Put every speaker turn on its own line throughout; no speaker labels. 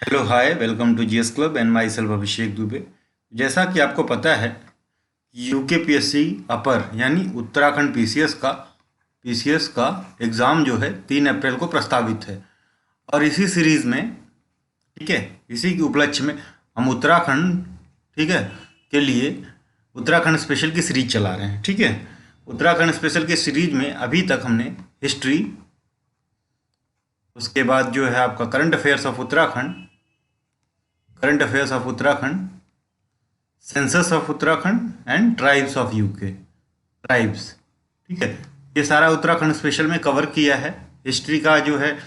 Hello hi, welcome to GS club and my self Abhishek Dubey. जैसा कि आपको पता है, यूकेपीएससी अपर यानी उत्तराखंड पीसीएस का एग्ज़ाम जो है 3 अप्रैल को प्रस्तावित है। और इसी सीरीज़ में, ठीक है, इसी के उपलक्ष्य में हम उत्तराखंड, ठीक है, के लिए उत्तराखंड स्पेशल की सीरीज चला रहे हैं। ठीक है, उत्तराखंड स्पेशल की सीरीज में अभी तक हमने हिस्ट्री, उसके बाद जो है आपका current affairs of Uttarakhand, census of Uttarakhand and tribes of UK, tribes, ठीक है, ये सारा उत्तराखंड स्पेशल में कवर किया है। हिस्ट्री का जो है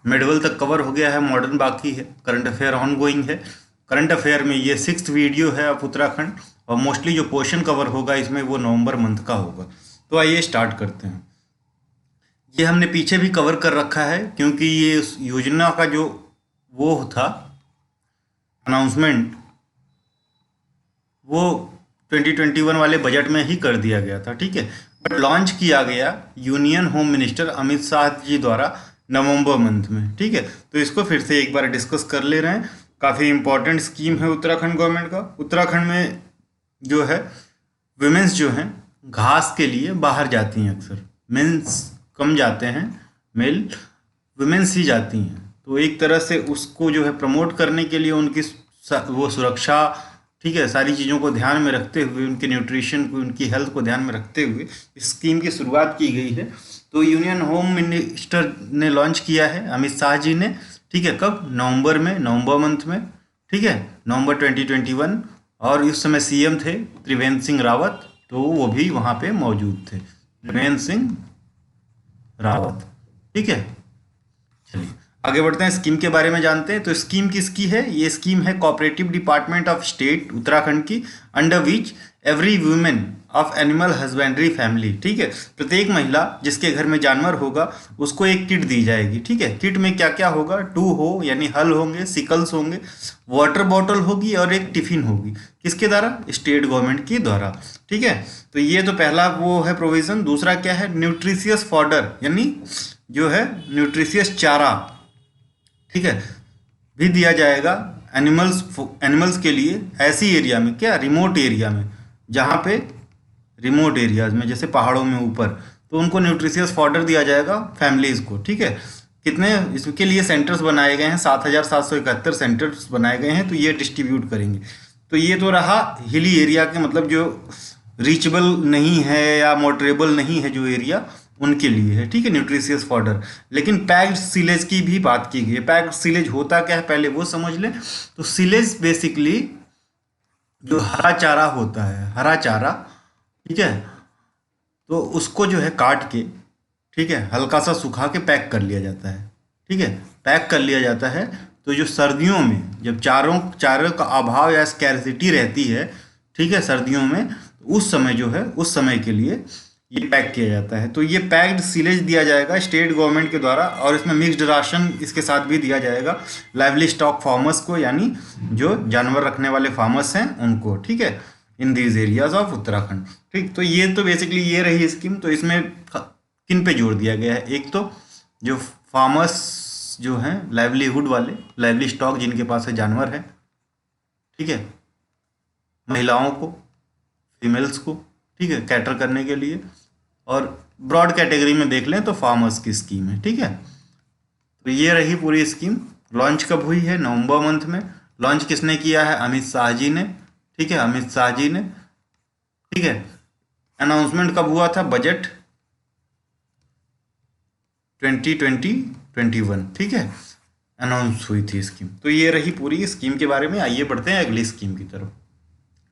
मिडवल तक कवर हो गया है, मॉडर्न बाकी है, करंट अफेयर ऑन गोइंग है। करंट अफेयर में ये 6th वीडियो है ऑफ उत्तराखंड, और मोस्टली जो पोर्शन कवर होगा इसमें वो नवंबर मंथ का होगा। तो आइए स्टार्ट करते हैं। ये हमने पीछे भी कवर कर रखा है, क्योंकि ये उस योजना का जो वो था अनाउंसमेंट, वो 2021 वाले बजट में ही कर दिया गया था। ठीक है, बट लॉन्च किया गया union home minister Amit Shah ji द्वारा नवंबर मंथ में। ठीक है, तो इसको फिर से एक बार डिस्कस कर ले रहे हैं। काफ़ी इंपॉर्टेंट स्कीम है उत्तराखंड गवर्नमेंट का। उत्तराखंड में जो है वुमेन्स जो हैं घास के लिए बाहर जाती हैं, अक्सर मेंस कम जाते हैं, मेल वुमेन्स ही जाती हैं। तो एक तरह से उसको जो है प्रमोट करने के लिए उनकी वो सुरक्षा, ठीक है, सारी चीज़ों को ध्यान में रखते हुए, उनके न्यूट्रिशन को, उनकी हेल्थ को ध्यान में रखते हुए इस स्कीम की शुरुआत की गई है। तो यूनियन होम मिनिस्टर ने लॉन्च किया है, अमित शाह जी ने। ठीक है, कब? नवंबर मंथ में। ठीक है, नवंबर 2021। और उस समय सीएम थे त्रिवेंद्र सिंह रावत, तो वो भी वहाँ पे मौजूद थे, त्रिवेंद्र सिंह रावत। ठीक है, चलिए आगे बढ़ते हैं, स्कीम के बारे में जानते हैं। तो स्कीम किसकी है? ये स्कीम है cooperative department of state Uttarakhand की, under which every women of animal husbandry family, ठीक है, प्रत्येक महिला जिसके घर में जानवर होगा उसको एक किट दी जाएगी। ठीक है, किट में क्या क्या होगा? 2 हो यानी हल होंगे, सिकल्स होंगे, वाटर बॉटल होगी और एक टिफिन होगी। किसके द्वारा? स्टेट गवर्नमेंट के द्वारा। ठीक है, तो ये तो पहला वो है प्रोविजन। दूसरा क्या है? न्यूट्रिशियस फॉडर, यानी जो है न्यूट्रिशियस चारा, ठीक है, भी दिया जाएगा एनिमल्स के लिए। ऐसी एरिया में, क्या, रिमोट एरिया में, जहाँ पे रिमोट एरियाज में, जैसे पहाड़ों में ऊपर, तो उनको न्यूट्रिशियस फॉडर दिया जाएगा फैमिलीज को। ठीक है, कितने इसके लिए सेंटर्स बनाए गए हैं? 7,771 सेंटर्स बनाए गए हैं, तो ये डिस्ट्रीब्यूट करेंगे। तो ये तो रहा हिली एरिया के, मतलब जो रीचेबल नहीं है या मोटरेबल नहीं है जो एरिया, उनके लिए है। ठीक है, न्यूट्रिशियस फॉडर। लेकिन पैक्ड सीलेज की भी बात की गई है। पैक्ड सीलेज होता क्या है पहले वो समझ लें। तो सीलेज बेसिकली जो हरा चारा होता है, हरा चारा, ठीक है, तो उसको जो है काट के, ठीक है, हल्का सा सुखा के पैक कर लिया जाता है। ठीक है, पैक कर लिया जाता है। तो जो सर्दियों में जब चारों का अभाव या स्कैरसिटी रहती है, ठीक है, सर्दियों में, उस समय जो है, उस समय के लिए ये पैक किया जाता है। तो ये पैक्ड सीलेज दिया जाएगा स्टेट गवर्नमेंट के द्वारा, और इसमें मिक्स्ड राशन इसके साथ भी दिया जाएगा लाइवली स्टॉक फार्मर्स को, यानी जो जानवर रखने वाले फार्मर्स हैं उनको। ठीक है, in these areas of Uttarakhand. ठीक, तो ये तो बेसिकली ये रही स्कीम। तो इसमें किन पे जोर दिया गया है? एक तो जो फार्मर्स जो हैं, लाइवलीहुड वाले, लाइवली स्टॉक जिनके पास है, जानवर है, ठीक है, महिलाओं को, फीमेल्स को, ठीक है, कैटर करने के लिए। और ब्रॉड कैटेगरी में देख लें तो फार्मर्स की स्कीम है। ठीक है, तो ये रही पूरी स्कीम। लॉन्च कब हुई है? नवंबर मंथ में। लॉन्च किसने किया है? अमित शाह जी ने। ठीक है, अमित शाह जी ने। ठीक है, अनाउंसमेंट कब हुआ था? बजट 2020-21, ठीक है, अनाउंस हुई थी स्कीम। तो ये रही पूरी स्कीम के बारे में। आइए बढ़ते हैं अगली स्कीम की तरफ।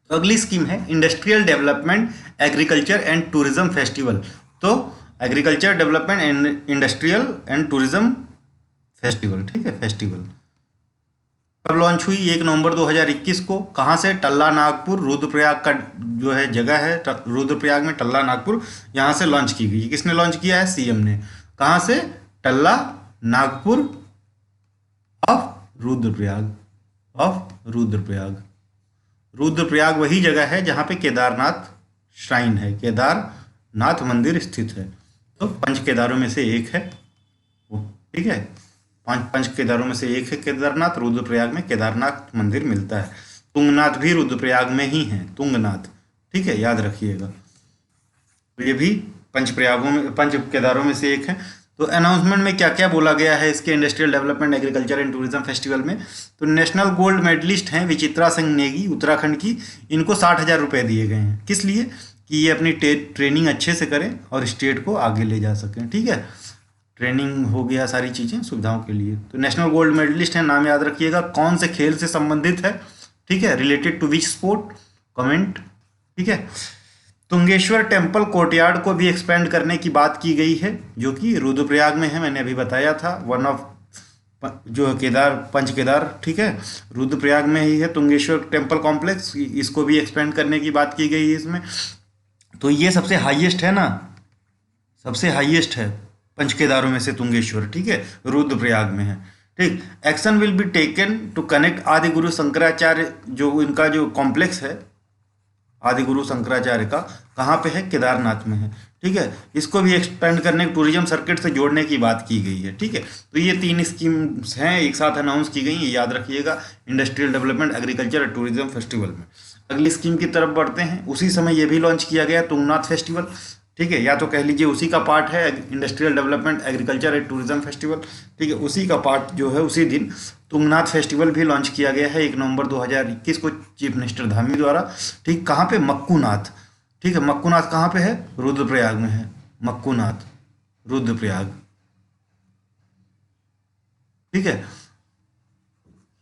तो अगली स्कीम है industrial development agriculture and tourism festival. तो agriculture development and industrial and tourism festival, ठीक है, फेस्टिवल कब लॉन्च हुई? 1 नवंबर 2021 को। कहाँ से? टल्ला नागपुर, रुद्रप्रयाग का जो है जगह है, रुद्रप्रयाग में टल्ला नागपुर, यहाँ से लॉन्च की गई। किसने लॉन्च किया है? सीएम ने। कहाँ से? टल्ला नागपुर ऑफ रुद्रप्रयाग। रुद्रप्रयाग वही जगह है जहाँ पे केदारनाथ श्राइन है, केदारनाथ मंदिर स्थित है। तो पंच केदारों में से एक है वो। ठीक है, पंच केदारों में से एक है केदारनाथ। रुद्रप्रयाग में केदारनाथ मंदिर मिलता है। तुंगनाथ भी रुद्रप्रयाग में ही है, तुंगनाथ, ठीक है, याद रखिएगा। तो ये भी पंच प्रयागों में, पंच केदारों में से एक है। तो अनाउंसमेंट में क्या क्या बोला गया है इसके industrial development agriculture and tourism festival में? तो नेशनल गोल्ड मेडलिस्ट हैं विचित्रा सिंह नेगी उत्तराखंड की, इनको 60,000 रुपये दिए गए हैं। किस लिए? कि ये अपनी ट्रेनिंग अच्छे से करें और स्टेट को आगे ले जा सकें, ठीक है। ट्रेनिंग हो गया, सारी चीज़ें सुविधाओं के लिए। तो नेशनल गोल्ड मेडलिस्ट है, नाम याद रखिएगा। कौन से खेल से संबंधित है, ठीक है, related to which sport, comment, ठीक है। तुंगेश्वर टेम्पल कोर्टयार्ड को भी एक्सपेंड करने की बात की गई है, जो कि रुद्रप्रयाग में है, मैंने अभी बताया था। वन ऑफ जो केदार, पंच केदार, ठीक है, रुद्रप्रयाग में ही है तुंगेश्वर टेम्पल कॉम्प्लेक्स, इसको भी एक्सपेंड करने की बात की गई है इसमें। तो ये सबसे हाईएस्ट है ना, सबसे हाईएस्ट है पंच केदारों में से तुंगेश्वर, ठीक है, रुद्रप्रयाग में है, ठीक। Action will be taken to connect Adi Guru Shankaracharya, जो इनका जो कॉम्प्लेक्स है आदि गुरु शंकराचार्य का, कहाँ पे है? केदारनाथ में है, ठीक है। इसको भी एक्सपेंड करने, टूरिज्म सर्किट से जोड़ने की बात की गई है, ठीक है। तो ये 3 स्कीम्स हैं, एक साथ अनाउंस की गई, ये याद रखिएगा, इंडस्ट्रियल डेवलपमेंट एग्रीकल्चर और टूरिज्म फेस्टिवल में। अगली स्कीम की तरफ बढ़ते हैं। उसी समय ये भी लॉन्च किया गया तुंगनाथ फेस्टिवल, ठीक है, या तो कह लीजिए उसी का पार्ट है industrial development agriculture and tourism festival, ठीक है, उसी का पार्ट जो है, उसी दिन तुंगनाथ फेस्टिवल भी लॉन्च किया गया है 1 नवंबर 2021 को चीफ मिनिस्टर धामी द्वारा, ठीक। कहाँ पे? मक्कूनाथ, ठीक है। मक्कूनाथ कहाँ पे है? रुद्रप्रयाग में है, मक्कूनाथ, रुद्रप्रयाग, ठीक है।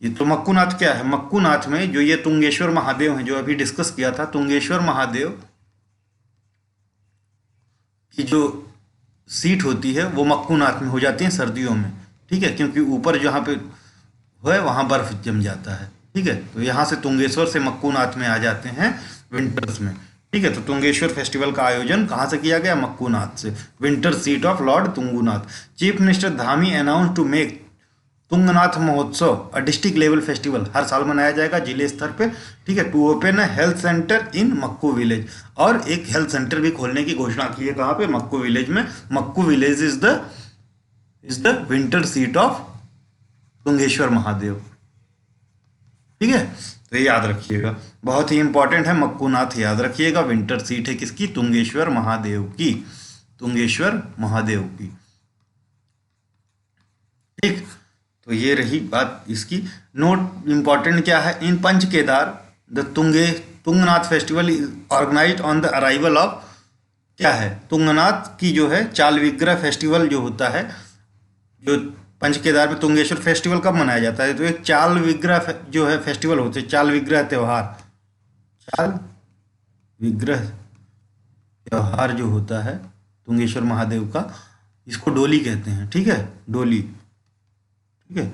ये तो मक्कूनाथ क्या है? मक्कूनाथ में जो ये तुंगेश्वर महादेव हैं, जो अभी डिस्कस किया था, तुंगेश्वर महादेव की जो सीट होती है वो मक्कूनाथ में हो जाती है सर्दियों में, ठीक है, क्योंकि ऊपर जहाँ पे है वहाँ बर्फ जम जाता है, ठीक है। तो यहाँ से तुंगेश्वर से मक्कूनाथ में आ जाते हैं विंटर्स में, ठीक है। तो तुंगेश्वर फेस्टिवल का आयोजन कहाँ से किया गया? मक्कूनाथ से, winter seat of lord Tungnath. Chief minister Dhami announce to make Tungnath Mahotsav a district level festival, हर साल मनाया जाएगा जिले स्तर पे, ठीक है। To open a health centre in Makku village, और एक हेल्थ सेंटर भी खोलने की घोषणा की है। कहाँ पे? मक्कू विलेज में। Makku village is the winter seat of Tungeshwar Mahadev, ठीक है। तो ये याद रखिएगा, बहुत ही इंपॉर्टेंट है। मक्कूनाथ याद रखिएगा, विंटर सीट है किसकी? तुंगेश्वर महादेव की, तुंगेश्वर महादेव की, ठीक। तो ये रही बात इसकी। नोट इंपॉर्टेंट क्या है? In Panch Kedar the Tungnath festival is organised on the arrival of, क्या है? तुंगनाथ की जो है चाल विग्रह फेस्टिवल जो होता है, जो पंच केदार में तुंगेश्वर फेस्टिवल कब मनाया जाता है? तो एक चाल विग्रह जो है फेस्टिवल होते हैं, चाल विग्रह त्यौहार, चाल विग्रह त्यौहार जो होता है तुंगेश्वर महादेव का, इसको डोली कहते हैं, ठीक है, डोली, ठीक है।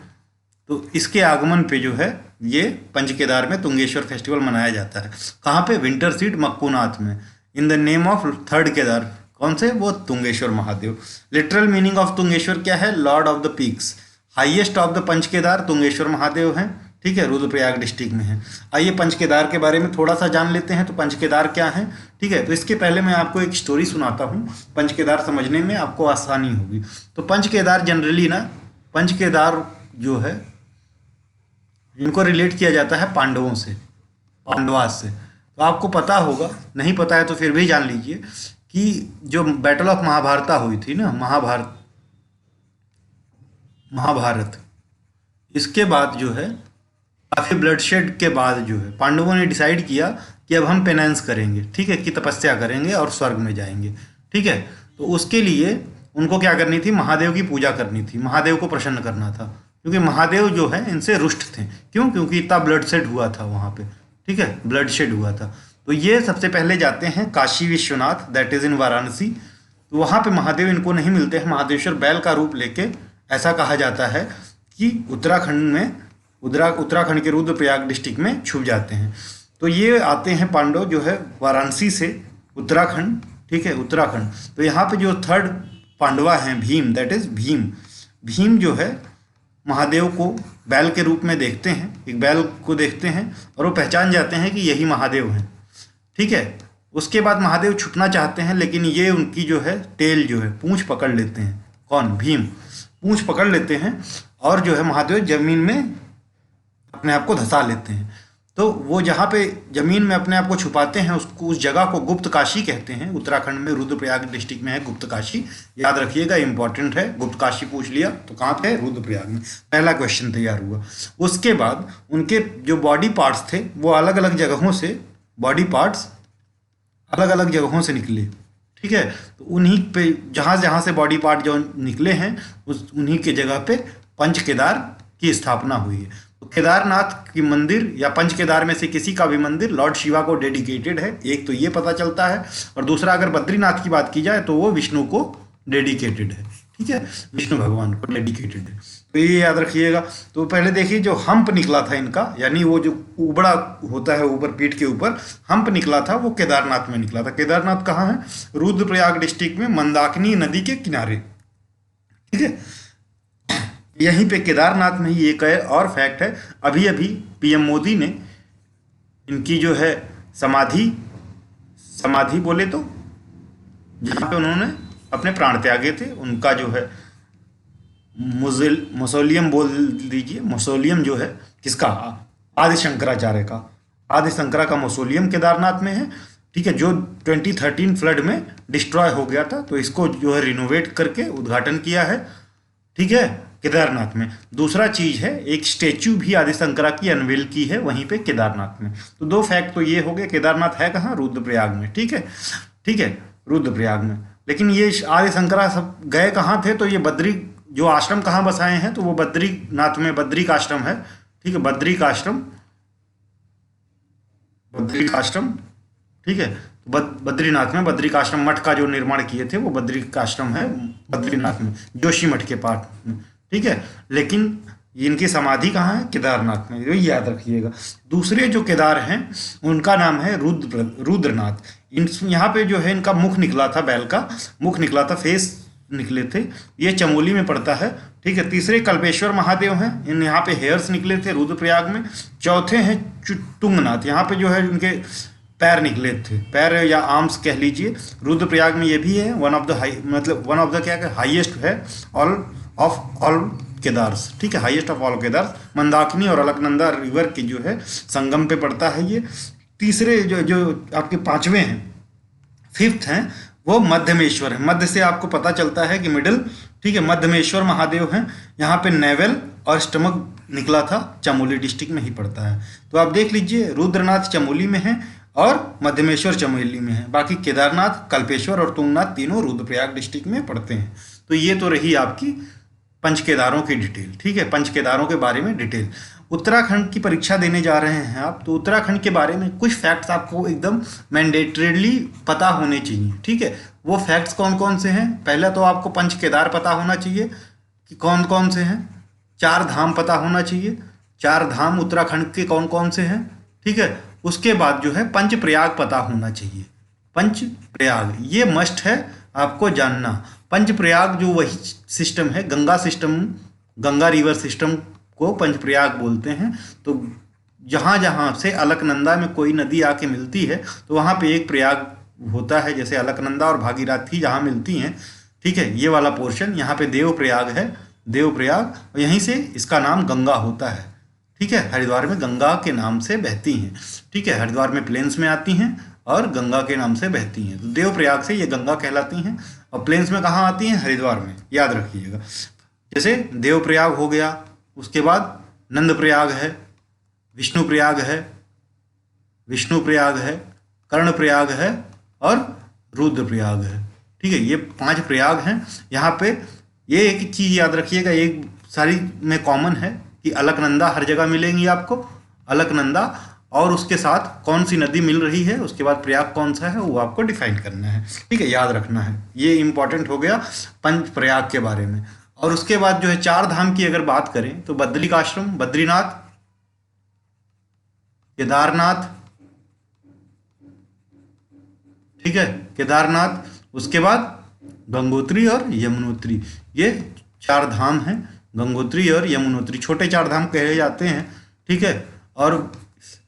तो इसके आगमन पे जो है ये पंच केदार में तुंगेश्वर फेस्टिवल मनाया जाता है। कहाँ पे? विंटर सीट मक्कूनाथ में, in the name of third Kedar. कौन से? वो Tungeshwar Mahadev. Literal meaning of Tungeshwar क्या है? Lord of the peaks. Highest of the Panch Kedar Tungeshwar Mahadev हैं, ठीक है, रुद्रप्रयाग डिस्ट्रिक्ट में है। आइए पंच केदार के बारे में थोड़ा सा जान लेते हैं। तो पंच केदार क्या है, ठीक है। तो इसके पहले मैं आपको एक स्टोरी सुनाता हूँ, पंच केदार समझने में आपको आसानी होगी। तो पंच केदार जनरली ना, पंच केदार जो है इनको रिलेट किया जाता है पांडवों से, पांडवास से। तो आपको पता होगा, नहीं पता है तो फिर भी जान लीजिए कि जो बैटल ऑफ महाभारता हुई थी ना, महाभारत, इसके बाद जो है काफ़ी ब्लडशेड के बाद जो है पांडवों ने डिसाइड किया कि अब हम पेनेंस करेंगे, ठीक है, कि तपस्या करेंगे और स्वर्ग में जाएंगे, ठीक है। तो उसके लिए उनको क्या करनी थी? महादेव की पूजा करनी थी, महादेव को प्रसन्न करना था, क्योंकि महादेव जो है इनसे रुष्ट थे। क्यों? क्योंकि इतना ब्लडशेड हुआ था वहाँ पे, ठीक है, ब्लडशेड हुआ था। तो ये सबसे पहले जाते हैं Kashi Vishwanath, that is in Varanasi. तो वहाँ पे महादेव इनको नहीं मिलते हैं, महादेश्वर बैल का रूप लेके, ऐसा कहा जाता है कि उत्तराखंड में, उत्तराखंड के रुद्रप्रयाग डिस्ट्रिक्ट में छुप जाते हैं। तो ये आते हैं पांडव जो है वाराणसी से उत्तराखंड, ठीक है, उत्तराखंड। तो यहाँ पे जो थर्ड पांडवा हैं भीम, दैट इज भीम जो है महादेव को बैल के रूप में देखते हैं, एक बैल को देखते हैं और वो पहचान जाते हैं कि यही महादेव हैं, ठीक है। उसके बाद महादेव छुपना चाहते हैं, लेकिन ये उनकी जो है टेल जो है पूंछ पकड़ लेते हैं। कौन? भीम पूंछ पकड़ लेते हैं और जो है महादेव जमीन में अपने आप को धंसा लेते हैं। तो वो जहाँ पे जमीन में अपने आप को छुपाते हैं उसको, उस जगह को गुप्त काशी कहते हैं। उत्तराखंड में रुद्रप्रयाग डिस्ट्रिक्ट में है गुप्त काशी, याद रखिएगा, इंपॉर्टेंट है। गुप्त काशी पूछ लिया तो कहाँ पे है? रुद्रप्रयाग में। पहला क्वेश्चन तैयार हुआ। उसके बाद उनके जो बॉडी पार्ट्स थे वो अलग अलग जगहों से, बॉडी पार्ट्स अलग अलग जगहों से निकले, ठीक है। तो उन्हीं पे जहाँ जहाँ से बॉडी पार्ट जो निकले हैं उन्हीं के जगह पे पंच केदार की स्थापना हुई है। तो केदारनाथ की मंदिर या पंच केदार में से किसी का भी मंदिर लॉर्ड शिवा को डेडिकेटेड है, एक तो ये पता चलता है। और दूसरा अगर बद्रीनाथ की बात की जाए तो वो विष्णु को डेडिकेटेड है, ठीक है, विष्णु भगवान को डेडिकेटेड है। तो ये याद रखिएगा। तो पहले देखिए जो हम्प निकला था इनका, यानी वो जो उबड़ा होता है ऊपर पीठ के ऊपर हम्प निकला था, वो केदारनाथ में निकला था। केदारनाथ कहाँ है? रुद्रप्रयाग डिस्ट्रिक्ट में मंदाकिनी नदी के किनारे, ठीक है। यहीं पे केदारनाथ में ही एक और फैक्ट है, अभी अभी पीएम मोदी ने इनकी जो है समाधि बोले तो जहाँ पे उन्होंने अपने प्राण त्यागे थे, उनका जो है मौसोलियम बोल दीजिए, मौसोलियम जो है किसका? आदि शंकराचार्य का। आदि शंकरा का मौसोलियम केदारनाथ में है, ठीक है, जो 2013 फ्लड में डिस्ट्रॉय हो गया था। तो इसको जो है रिनोवेट करके उद्घाटन किया है, ठीक है, केदारनाथ में। दूसरा चीज है एक स्टेच्यू भी आदि शंकरा की अनवील की है वहीं पे केदारनाथ में। तो दो फैक्ट तो ये हो गए। केदारनाथ है कहाँ? रुद्रप्रयाग में, ठीक है, ठीक है, रुद्रप्रयाग में। लेकिन ये आदि शंकरा सब गए कहाँ थे? तो ये बद्री जो आश्रम कहाँ बसाए हैं? तो वो बद्रीनाथ में बद्री का आश्रम है, ठीक है, बद्री का आश्रम, बद्री का आश्रम, ठीक है। बद्रीनाथ में बद्री का आश्रम मठ का जो निर्माण किए थे वो बद्री का आश्रम है बद्रीनाथ में, जोशी मठ के पास में, ठीक है। लेकिन इनकी समाधि कहाँ है? केदारनाथ में, ये याद रखिएगा। दूसरे जो केदार हैं उनका नाम है रुद्रनाथ। यहाँ पे जो है इनका मुख निकला था, बैल का मुख निकला था, फेस निकले थे, ये चमोली में पड़ता है, ठीक है। तीसरे कल्पेश्वर महादेव हैं, इन यहाँ पे हेयर्स निकले थे रुद्रप्रयाग में। चौथे हैं तुंगनाथ, यहाँ पे जो है उनके पैर निकले थे, पैर या आर्म्स कह लीजिए। रुद्रप्रयाग में ये भी है, वन ऑफ द क्या हाईएस्ट है ऑफ ऑल केदार्स, ठीक है, हाईएस्ट ऑफ ऑल केदार्स। मंदाकिनी और अलकनंदा रिवर की जो है संगम पे पड़ता है ये। तीसरे जो आपके पांचवें हैं, फिफ्थ हैं, वो मध्यमेश्वर है। मध्य से आपको पता चलता है कि मिडिल, ठीक है, मध्यमेश्वर महादेव हैं। यहाँ पे नेवल और स्टमक निकला था, चमोली डिस्ट्रिक्ट में ही पड़ता है। तो आप देख लीजिए रुद्रनाथ चमोली में है और मध्यमेश्वर चमोली में है। बाकी केदारनाथ, कल्पेश्वर और तुंगनाथ तीनों रुद्रप्रयाग डिस्ट्रिक्ट में पड़ते हैं। तो ये तो रही आपकी पंच केदारों की डिटेल, ठीक है, पंच केदारों के बारे में डिटेल। उत्तराखंड की परीक्षा देने जा रहे हैं आप, तो उत्तराखंड के बारे में कुछ फैक्ट्स आपको एकदम मैंडेटरीली पता होने चाहिए, ठीक है। वो फैक्ट्स कौन कौन से हैं? पहला तो आपको पंच केदार पता होना चाहिए कि कौन कौन से हैं। 4 धाम पता होना चाहिए, 4 धाम उत्तराखंड के कौन कौन से हैं, ठीक है। उसके बाद जो है पंच प्रयाग पता होना चाहिए। पंच प्रयाग ये मस्ट है आपको जानना। पंच प्रयाग जो वही सिस्टम है, Ganga system, Ganga river system को पंचप्रयाग बोलते हैं। तो जहाँ जहाँ से अलकनंदा में कोई नदी आके मिलती है तो वहाँ पे एक प्रयाग होता है, जैसे अलकनंदा और भागीरथी जहाँ मिलती हैं, ठीक है, ये वाला पोर्शन यहाँ पे देव प्रयाग है, देव प्रयाग, और यहीं से इसका नाम गंगा होता है, ठीक है। हरिद्वार में गंगा के नाम से बहती हैं, ठीक है, हरिद्वार में प्लेन्स में आती हैं और गंगा के नाम से बहती हैं। तो देव प्रयाग से ये गंगा कहलाती हैं। और प्लेन्स में कहाँ आती हैं? हरिद्वार में, याद रखिएगा। जैसे देव प्रयाग हो गया, उसके बाद नंद प्रयाग है, विष्णु प्रयाग है, कर्ण प्रयाग है और रुद्र प्रयाग है, ठीक है। ये 5 प्रयाग हैं यहाँ पे। ये एक चीज़ याद रखिएगा, एक सारी में कॉमन है कि अलकनंदा हर जगह मिलेंगी आपको, अलकनंदा, और उसके साथ कौन सी नदी मिल रही है, उसके बाद प्रयाग कौन सा है वो आपको डिफाइन करना है, ठीक है, याद रखना है। ये इंपॉर्टेंट हो गया पंच प्रयाग के बारे में। और उसके बाद जो है 4 धाम की अगर बात करें तो बद्रिकाश्रम, बद्रीनाथ, केदारनाथ, ठीक है, केदारनाथ, उसके बाद गंगोत्री और यमुनोत्री, ये 4 धाम हैं। गंगोत्री और यमुनोत्री छोटे 4 धाम कहे जाते हैं, ठीक है। और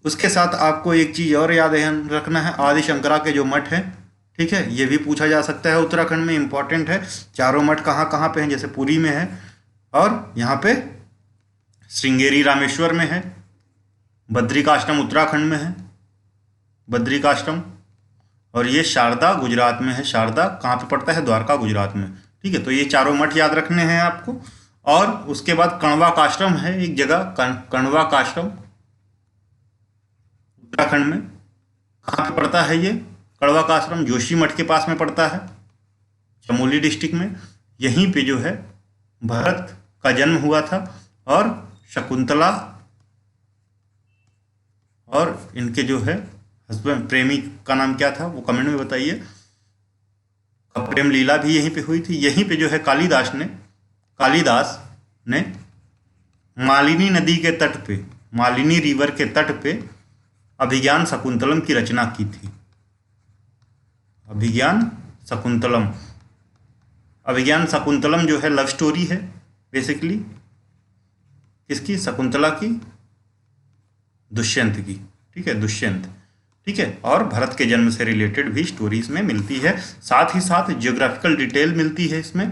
उसके साथ आपको एक चीज़ और याद रखना है, आदि शंकरा के जो मठ हैं, ठीक है, ये भी पूछा जा सकता है, उत्तराखंड में इंपॉर्टेंट है। चारों मठ कहाँ कहाँ पे हैं? जैसे पुरी में है और यहाँ पे श्रृंगेरी रामेश्वर में है, बद्रिकाश्रम उत्तराखंड में है, बद्रिकाश्रम, और ये शारदा गुजरात में है। शारदा कहाँ पे पड़ता है? द्वारका गुजरात में। ठीक है, तो ये चारों मठ याद रखने हैं आपको। और उसके बाद कण्वा काश्रम है एक जगह, कण्वा काश्रम उत्तराखंड में। कहाँ पे पड़ता है ये कण्वा काश्रम? जोशी मठ के पास में पड़ता है, चमोली डिस्ट्रिक्ट में। यहीं पे जो है भरत का जन्म हुआ था और शकुंतला और इनके जो है हस्बैंड, प्रेमी का नाम क्या था वो कमेंट में बताइए। प्रेम लीला भी यहीं पे हुई थी। यहीं पे जो है कालिदास ने मालिनी नदी के तट पे, मालिनी रिवर के तट पे अभिज्ञान शकुंतलम की रचना की थी। अभिज्ञान शकुंतलम, अभिज्ञान शकुंतलम जो है लव स्टोरी है बेसिकली। किसकी? शकुंतला की, दुष्यंत की। ठीक है, दुष्यंत। ठीक है, और भरत के जन्म से रिलेटेड भी स्टोरी इसमें मिलती है। साथ ही साथ जियोग्राफिकल डिटेल मिलती है इसमें।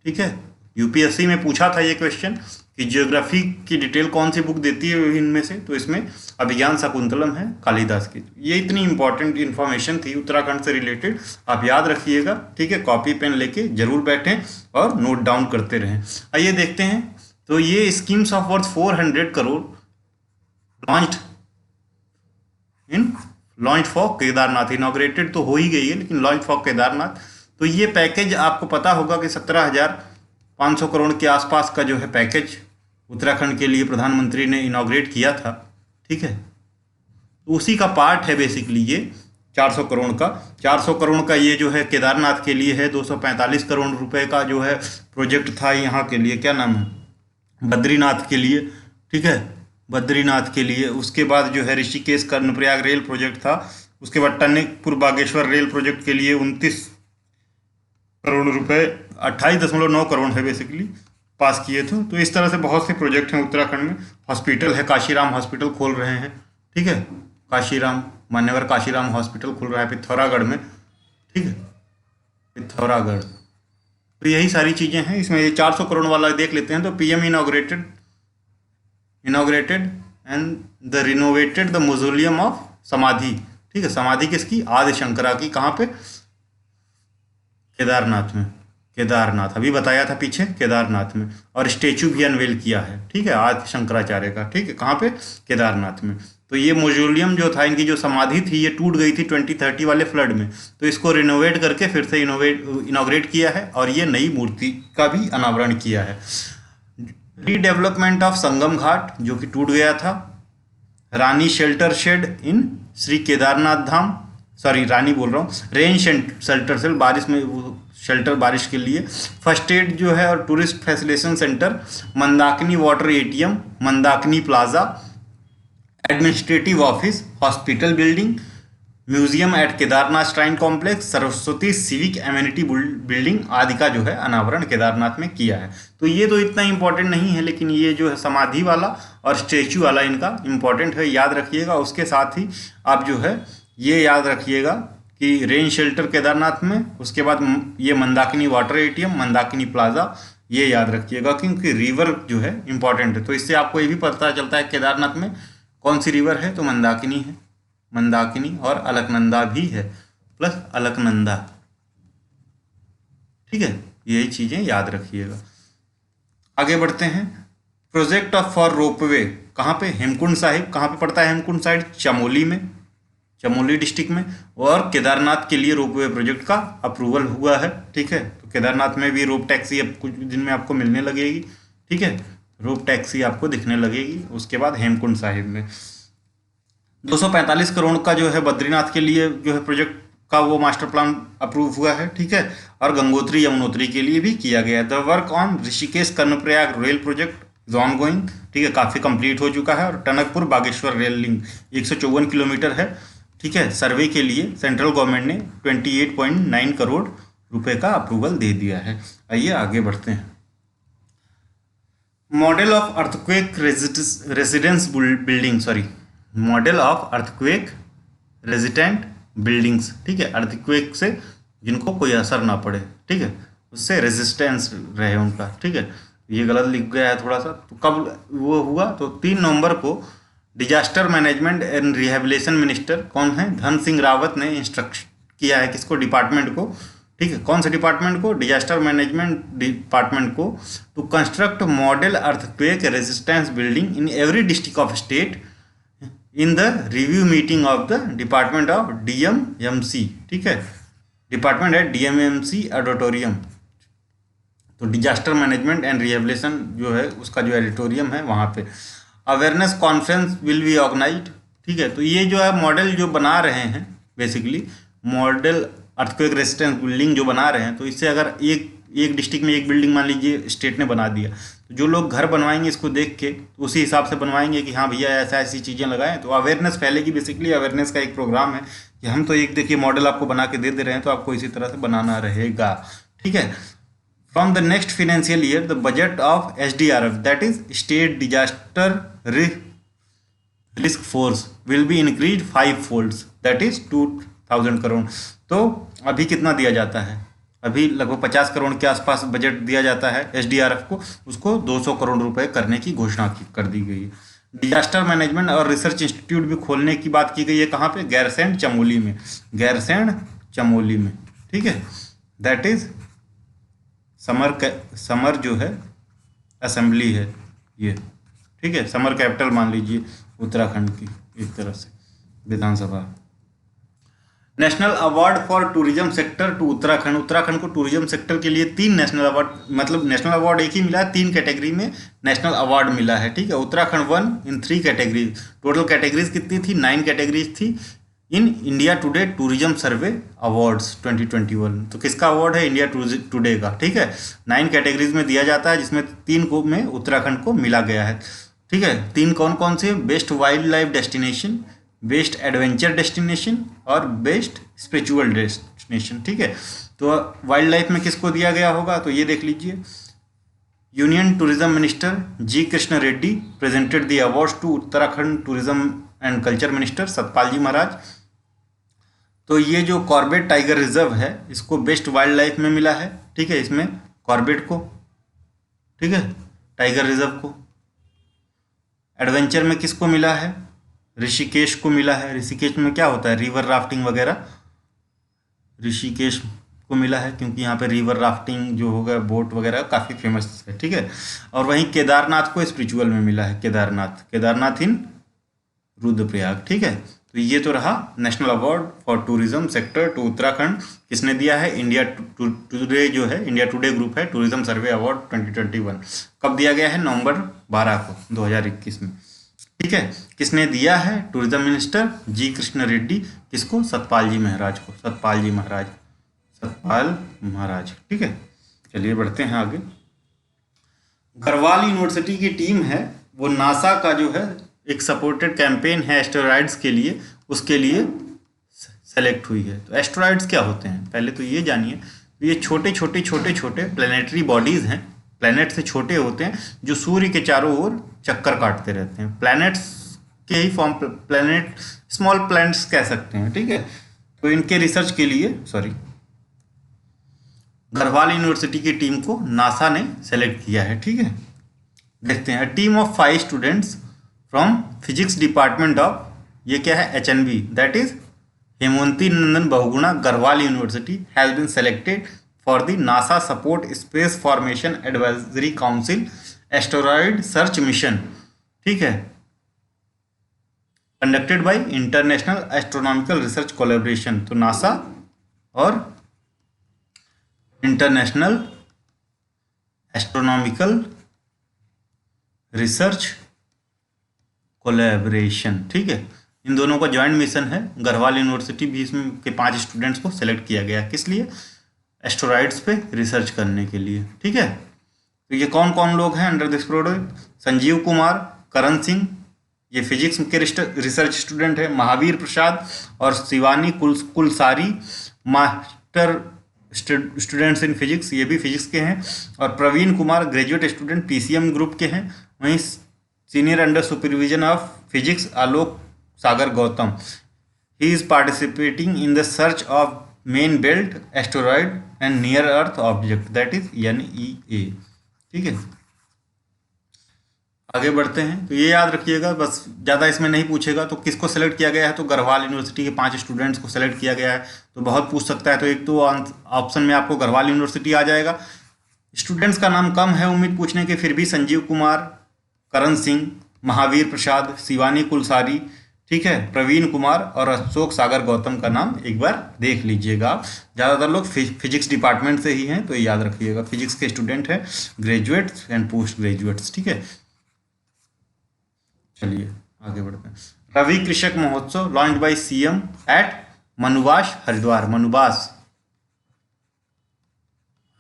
ठीक है, यूपीएससी में पूछा था ये क्वेश्चन कि जियोग्राफी की डिटेल कौन सी बुक देती है इनमें से, तो इसमें अभिज्ञान शकुंतलम है कालिदास की। ये इतनी इंपॉर्टेंट इन्फॉर्मेशन थी उत्तराखंड से रिलेटेड, आप याद रखिएगा। ठीक है, कॉपी पेन लेके जरूर बैठें और नोट डाउन करते रहें। आइए देखते हैं, तो ये schemes of worth 400 crore launch for Kedarnath. Inaugurated तो हो ही गई है, लेकिन लॉन्च फॉर केदारनाथ। तो ये पैकेज आपको पता होगा कि 17,500 करोड़ के आसपास का जो है पैकेज उत्तराखंड के लिए प्रधानमंत्री ने इनॉग्रेट किया था। ठीक है, तो उसी का पार्ट है बेसिकली ये 400 करोड़ का। 400 करोड़ का ये जो है केदारनाथ के लिए है। 245 करोड़ रुपए का जो है प्रोजेक्ट था यहाँ के लिए, क्या नाम है, बद्रीनाथ के लिए। ठीक है, बद्रीनाथ के लिए। उसके बाद जो है ऋषिकेश कर्णप्रयाग रेल प्रोजेक्ट था। उसके बाद टनकपुर बागेश्वर रेल प्रोजेक्ट के लिए 29 करोड़ रुपए, 28.9 करोड़ है बेसिकली, पास किए थे। तो इस तरह से बहुत से प्रोजेक्ट हैं उत्तराखंड में। हॉस्पिटल है, काशीराम हॉस्पिटल खोल रहे हैं। ठीक है, काशीराम, मान्यवर काशीराम हॉस्पिटल खुल रहा है पिथौरागढ़ में। ठीक है, पिथौरागढ़। तो यही सारी चीज़ें हैं इसमें। ये 400 करोड़ वाला देख लेते हैं। तो PM inaugurated and the renovated the मौजोलियम of समाधि। ठीक है, समाधि किसकी? आदि शंकरा की। कहाँ पे? केदारनाथ में। केदारनाथ अभी बताया था पीछे, केदारनाथ में। और स्टेचू भी अनवेल किया है। ठीक है, आदि शंकराचार्य का। ठीक है, कहाँ पे? केदारनाथ में। तो ये मौजोलियम जो था, इनकी जो समाधि थी, ये टूट गई थी 2030 वाले फ्लड में। तो इसको रिनोवेट करके फिर से इनॉग्रेट किया है और ये नई मूर्ति का भी अनावरण किया है। रीडेवलपमेंट ऑफ संगम घाट जो कि टूट गया था। रानी शेल्टर शेड इन श्री केदारनाथ धाम, सॉरी रानी बोल रहा हूँ, रेन शेल्टर शेड, बारिश में शेल्टर, बारिश के लिए। फर्स्ट एड जो है और tourist facilitation centre, Mandakini water ATM, Mandakini plaza, administrative office, hospital building, museum at Kedarnath shrine complex, Saraswati civic amenity building आदि का जो है अनावरण केदारनाथ में किया है। तो ये तो इतना इंपॉर्टेंट नहीं है, लेकिन ये जो है समाधि वाला और स्टेचू वाला इनका इंपॉर्टेंट है, याद रखिएगा। उसके साथ ही आप जो है ये याद रखिएगा कि रेन शेल्टर केदारनाथ में, उसके बाद ये Mandakini water ATM, Mandakini plaza, ये याद रखिएगा क्योंकि रिवर जो है इंपॉर्टेंट है। तो इससे आपको ये भी पता चलता है केदारनाथ में कौन सी रिवर है, तो मंदाकिनी है, मंदाकिनी, और अलकनंदा भी है, प्लस अलकनंदा। ठीक है, यही चीज़ें याद रखिएगा। आगे बढ़ते हैं। प्रोजेक्ट ऑफ फॉर रोपवे कहाँ पे? हेमकुंड साहिब। कहाँ पे पड़ता है हेमकुंड साहिब? चमोली में, चमोली डिस्ट्रिक्ट में। और केदारनाथ के लिए रोपवे प्रोजेक्ट का अप्रूवल हुआ है। ठीक है, तो केदारनाथ में भी रोप टैक्सी अब कुछ दिन में आपको मिलने लगेगी। ठीक है, रोप टैक्सी आपको दिखने लगेगी। उसके बाद हेमकुंड साहिब में 245 करोड़ का जो है बद्रीनाथ के लिए जो है प्रोजेक्ट का वो मास्टर प्लान अप्रूव हुआ है। ठीक है, और गंगोत्री यमुनोत्री के लिए भी किया गया है। The work on Rishikesh Karnaprayag rail project is on going. ठीक है, काफ़ी कंप्लीट हो चुका है। और Tanakpur Bageshwar rail link 154 kilometre है। ठीक है, सर्वे के लिए सेंट्रल गवर्नमेंट ने 28.9 करोड़ रुपए का अप्रूवल दे दिया है। आइए आगे बढ़ते हैं। Model of earthquake residence building, sorry, model of earthquake resident buildings. ठीक है, अर्थक्वेक से जिनको कोई असर ना पड़े, ठीक है, उससे रेजिस्टेंस रहे उनका। ठीक है, ये गलत लिख गया है थोड़ा सा। तो कब वो हुआ, तो 3 नवंबर को disaster management and rehabilitation minister कौन है, धन सिंह रावत ने इंस्ट्रक्ट किया है किसको, डिपार्टमेंट को, ठीक है, कौन से डिपार्टमेंट को, डिजास्टर मैनेजमेंट डिपार्टमेंट को, to construct model earthquake resistance building in every district of state in the review meeting of the department of DMMC, ठीक है, डिपार्टमेंट है DMMC ऑडिटोरियम। तो डिजास्टर मैनेजमेंट एंड रिहेबिलिटेशन जो है उसका जो एडिटोरियम है वहाँ पे awareness conference will be organised, ठीक है। तो ये जो है मॉडल जो बना रहे हैं, basically model earthquake resistance building जो बना रहे हैं, तो इससे अगर एक डिस्ट्रिक्ट में एक बिल्डिंग मान लीजिए स्टेट ने बना दिया, तो जो लोग घर बनवाएंगे इसको देख के तो उसी हिसाब से बनवाएंगे कि हाँ भैया ऐसा ऐसी चीज़ें लगाएं, तो अवेयरनेस फैलेगी। बेसिकली अवेयरनेस का एक प्रोग्राम है कि हम तो एक देखिए मॉडल आपको बना के दे रहे हैं, तो आपको इसी तरह से बनाना रहेगा, ठीक है। From the next financial year, the budget of SDRF, that is State Disaster Risk Force, will be increased 5 folds, that is 2000 crore. तो अभी कितना दिया जाता है, अभी लगभग 50 करोड़ के आसपास बजट दिया जाता है SDRF को, उसको 200 करोड़ रुपए करने की घोषणा कर दी गई है। डिजास्टर मैनेजमेंट और रिसर्च इंस्टीट्यूट भी खोलने की बात की गई है, कहाँ पे, गैरसैंण चमोली में, गैरसैंण चमोली में, ठीक है, दैट इज समर जो है असेंबली है ये, ठीक है, समर कैपिटल मान लीजिए उत्तराखंड की एक तरह से Vidhan Sabha. National award for tourism sector to Uttarakhand, Uttarakhand को टूरिज्म सेक्टर के लिए 3 नेशनल अवार्ड, मतलब नेशनल अवार्ड एक ही मिला है, 3 कैटेगरी में नेशनल अवार्ड मिला है, ठीक है। उत्तराखंड 1 इन 3 कैटेगरीज, टोटल कैटेगरीज कितनी थी, 9 कैटेगरीज थी in India today tourism survey awards 2021। तो किसका अवार्ड है, इंडिया टुडे का, ठीक है। 9 कैटेगरीज में दिया जाता है, जिसमें 3 को में उत्तराखंड को मिला गया है, ठीक है। 3 कौन कौन से, best wild life destination, best adventure destination और बेस्ट स्पिरिचुअल डेस्टिनेशन, ठीक है। तो वाइल्ड लाइफ में किसको दिया गया होगा, तो ये देख लीजिए, union tourism minister G. Krishna Reddy presented the awards to Uttarakhand tourism and culture minister Satpal ji Maharaj. तो ये जो कॉर्बेट टाइगर रिजर्व है इसको बेस्ट वाइल्ड लाइफ में मिला है, ठीक है, इसमें कॉर्बेट को, ठीक है, टाइगर रिजर्व को। एडवेंचर में किसको मिला है, ऋषिकेश को मिला है। ऋषिकेश में क्या होता है, रिवर राफ्टिंग वगैरह, ऋषिकेश को मिला है क्योंकि यहाँ पे रिवर राफ्टिंग जो होगा बोट वगैरह काफ़ी फेमस है, ठीक है। और वहीं केदारनाथ को स्पिरिचुअल में मिला है, केदारनाथ इन रुद्रप्रयाग, ठीक है। तो ये तो रहा national award for tourism sector to Uttarakhand, किसने दिया है, इंडिया टुडे जो है, इंडिया टुडे ग्रुप है, टूरिज्म सर्वे अवार्ड 2021। कब दिया गया है, नवंबर 12 को 2021 में, ठीक है। किसने दिया है, tourism minister G. Krishna Reddy, किसको, सतपाल जी महाराज को, सतपाल महाराज, ठीक है। चलिए बढ़ते हैं आगे। गढ़वाल यूनिवर्सिटी की टीम है वो नासा का जो है एक सपोर्टेड कैंपेन है एस्टेरॉइड्स के लिए, उसके लिए सेलेक्ट हुई है। तो एस्टेरॉइड्स क्या होते हैं, पहले तो ये जानिए। तो ये छोटे छोटे प्लानिटरी बॉडीज़ हैं, प्लैनेट से छोटे होते हैं, जो सूर्य के चारों ओर चक्कर काटते रहते हैं। प्लैनेट्स के ही फॉर्म प्लैनेट, स्मॉल प्लैनेट्स कह सकते हैं, ठीक है। तो इनके रिसर्च के लिए गढ़वाल यूनिवर्सिटी की टीम को नासा ने सेलेक्ट किया है, ठीक है। देखते हैं, team of 5 students from physics department of, ये क्या है, HNB, that is Hemwati Nandan Bahuguna Garhwal university has been selected for the NASA support space formation advisory council asteroid search mission, ठीक है, conducted by international astronomical research collaboration. तो NASA और international astronomical research collaboration, ठीक है, इन दोनों का ज्वाइंट मिशन है। Garhwal university भी इसमें के 5 स्टूडेंट्स को सेलेक्ट किया गया, किस लिए, एस्टेरॉइड्स पे रिसर्च करने के लिए, ठीक है। तो ये कौन कौन लोग हैं under this project, Sanjeev Kumar, Karan Singh, ये फिजिक्स के रिसर्च स्टूडेंट है, महावीर प्रसाद और Shivani Kulsari master students in physics, ये भी फिजिक्स के हैं, और Praveen Kumar graduate student PCM group के हैं। वहीं senior under supervision of physics Alok Sagar Gautam, he is participating in the search of main belt asteroid and near earth object, that is NEA, ठीक है। आगे बढ़ते हैं। तो ये याद रखिएगा, बस ज़्यादा इसमें नहीं पूछेगा। तो किसको सेलेक्ट किया गया है, तो गढ़वाल यूनिवर्सिटी के 5 स्टूडेंट्स को सेलेक्ट किया गया है। तो बहुत पूछ सकता है, तो एक तो ऑप्शन में आपको गढ़वाल यूनिवर्सिटी आ जाएगा। स्टूडेंट्स का नाम कम है उम्मीद पूछने के, फिर भी संजीव कुमार, करण सिंह, महावीर प्रसाद, शिवानी कुलसारी, ठीक है, प्रवीण कुमार और अशोक सागर गौतम का नाम एक बार देख लीजिएगा आप। ज़्यादातर लोग फिजिक्स डिपार्टमेंट से ही हैं, तो ये याद रखिएगा, फिजिक्स के स्टूडेंट हैं, ग्रेजुएट्स एंड पोस्ट ग्रेजुएट्स, ठीक है। चलिए आगे बढ़ते हैं। Ravi Krishak Mahotsav launch by CM at Manubas Haridwar. Manubas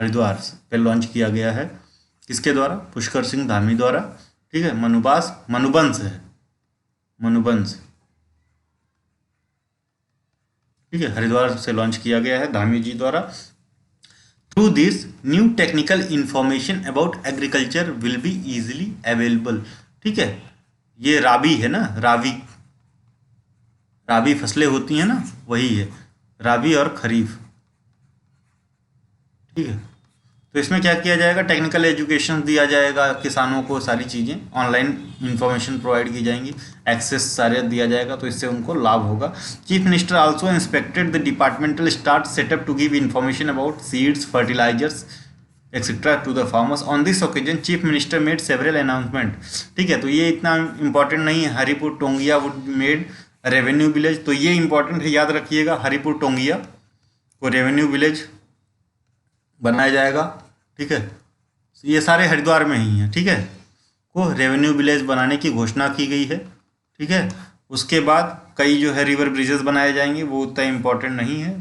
Haridwar पे लॉन्च किया गया है, किसके द्वारा, पुष्कर सिंह धामी द्वारा, ठीक है। मनुबास मनुबंस है, मनुबंस, ठीक है, हरिद्वार से लॉन्च किया गया है धामी जी द्वारा। Through this new technical information about agriculture will be easily available, ठीक है। ये राबी है ना, राबी, राबी फसलें होती हैं ना, वही है राबी और खरीफ, ठीक है। तो इसमें क्या किया जाएगा, टेक्निकल एजुकेशन दिया जाएगा किसानों को, सारी चीज़ें ऑनलाइन इंफॉर्मेशन प्रोवाइड की जाएंगी, एक्सेस सारे दिया जाएगा, तो इससे उनको लाभ होगा। Chief minister also inspected the departmental staff setup to give information about seeds, fertilisers etcetera to the farmers. On this occasion chief minister made several announcement, ठीक है। तो ये इतना इंपॉर्टेंट नहीं है। Haripur Tongia would be made revenue village, तो ये important है, याद रखिएगा, हरिपुर टोंगिया को रेवेन्यू विलेज बनाया जाएगा, ठीक है। ये सारे हरिद्वार में ही हैं, ठीक है, को रेवेन्यू विलेज बनाने की घोषणा की गई है, ठीक है। उसके बाद कई जो है रिवर ब्रिजेस बनाए जाएंगे, वो उतना इम्पोर्टेंट नहीं है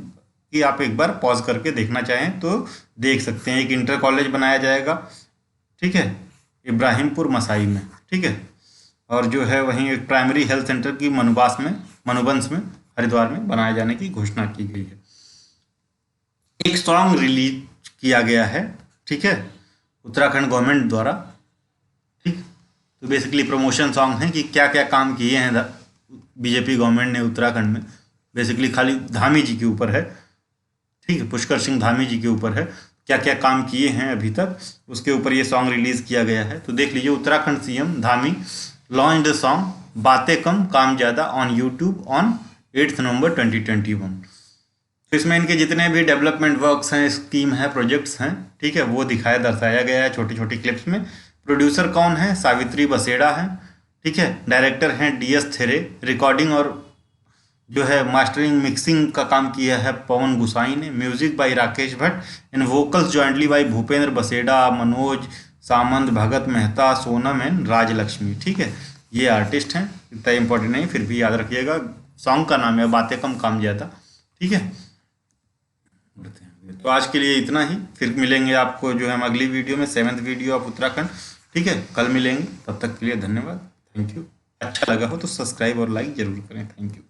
कि आप एक बार पॉज करके देखना चाहें तो देख सकते हैं। एक इंटर कॉलेज बनाया जाएगा, ठीक है, इब्राहिमपुर मसाई में, ठीक है। और जो है वहीं एक प्राइमरी हेल्थ सेंटर की मनुबंस में हरिद्वार में बनाए जाने की घोषणा की गई है। एक सॉन्ग रिलीज किया गया है, ठीक है, उत्तराखंड गवर्नमेंट द्वारा, ठीक। तो बेसिकली प्रमोशन सॉन्ग है कि क्या क्या काम किए हैं बीजेपी गवर्नमेंट ने उत्तराखंड में, बेसिकली खाली धामी जी के ऊपर है, ठीक है, पुष्कर सिंह धामी जी के ऊपर है, क्या क्या काम किए हैं अभी तक, उसके ऊपर ये सॉन्ग रिलीज किया गया है। तो देख लीजिए, Uttarakhand CM Dhami launch the song बातें कम काम ज़्यादा ऑन यूट्यूब ऑन 8 नवंबर 2021। तो इसमें इनके जितने भी डेवलपमेंट वर्क्स हैं, स्कीम है, प्रोजेक्ट्स हैं, ठीक है, वो दर्शाया गया है छोटी छोटी क्लिप्स में। प्रोड्यूसर कौन है, सावित्री बसेड़ा है, ठीक है। डायरेक्टर हैं DS थेरे। रिकॉर्डिंग और जो है मास्टरिंग मिक्सिंग का काम किया है पवन गुसाई ने। Music by Rakesh Bhatt and vocals jointly by Bhupendra Baseda, Manoj Samant, Bhagat Mehta, Sonam and Rajlakshmi, ठीक है। ये आर्टिस्ट हैं, इतना इंपॉर्टेंट नहीं, फिर भी याद रखिएगा। सॉन्ग का नाम है बातें कम काम ज़्यादा, ठीक है। तो आज के लिए इतना ही, फिर मिलेंगे आपको जो है हम अगली वीडियो में, 7th वीडियो ऑफ उत्तराखंड, ठीक है, कल मिलेंगे। तब तक के लिए धन्यवाद, थैंक यू। अच्छा लगा हो तो सब्सक्राइब और लाइक जरूर करें, थैंक यू।